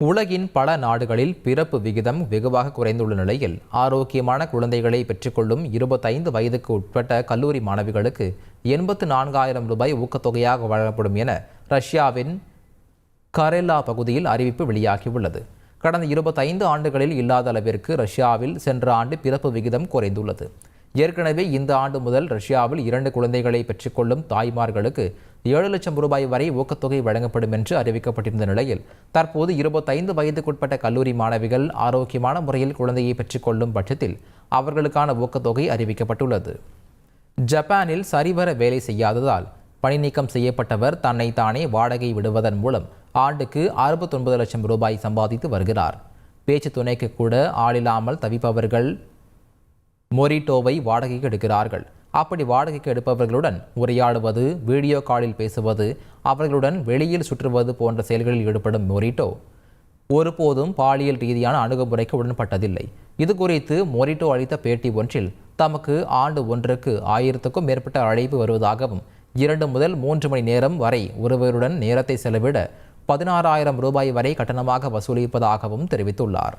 உலகின் பல நாடுகளில் பிறப்பு விகிதம் வெகுவாக குறைந்துள்ள நிலையில் ஆரோக்கியமான குழந்தைகளை பெற்றுக்கொள்ளும் 25 வயதுக்கு உட்பட்ட கல்லூரி மாணவிகளுக்கு 84,000 ரூபாய் ஊக்கத்தொகையாக வழங்கப்படும் என ரஷ்யாவின் கரெலா பகுதியில் அறிவிப்பு வெளியாகியுள்ளது. கடந்த 25 ஆண்டுகளில் இல்லாத அளவிற்கு ரஷ்யாவில் சென்ற ஆண்டு பிறப்பு விகிதம் குறைந்துள்ளது. ஏற்கனவே இந்த ஆண்டு முதல் ரஷ்யாவில் 2 குழந்தைகளை பெற்றுக்கொள்ளும் தாய்மார்களுக்கு 7 லட்சம் ரூபாய் வரை ஊக்கத்தொகை வழங்கப்படும் என்று அறிவிக்கப்பட்டிருந்த நிலையில் தற்போது 25 வயதுக்குட்பட்ட கல்லூரி மாணவிகள் ஆரோக்கியமான முறையில் குழந்தையை பெற்றுக்கொள்ளும் பட்சத்தில் அவர்களுக்கான ஊக்கத்தொகை அறிவிக்கப்பட்டுள்ளது. ஜப்பானில் சரிவர வேலை செய்யாததால் பணி நீக்கம் செய்யப்பட்டவர் தன்னை தானே வாடகை விடுவதன் மூலம் ஆண்டுக்கு 69 லட்சம் ரூபாய் சம்பாதித்து வருகிறார். பேச்சு துணைக்கு கூட ஆளில்லாமல் தவிப்பவர்கள் மொரிட்டோவை வாடகைக்கு எடுக்கிறார்கள். அப்படி வாடகைக்கு எடுப்பவர்களுடன் உரையாடுவது, வீடியோ காலில் பேசுவது, அவர்களுடன் வெளியில் சுற்றுவது போன்ற செயல்களில் ஈடுபடும் மொரிட்டோ ஒருபோதும் பாலியல் ரீதியான அணுகுமுறைக்கு உடன்பட்டதில்லை. இது குறித்து மொரிட்டோ அளித்த பேட்டி ஒன்றில் தமக்கு ஆண்டு ஒன்றுக்கு 1000க்கும் மேற்பட்ட அழைப்பு வருவதாகவும் 2 முதல் 3 மணி நேரம் வரை ஒருவருடன் நேரத்தை செலவிட 16,000 ரூபாய் வரை கட்டணமாக வசூலிப்பதாகவும் தெரிவித்துள்ளார்.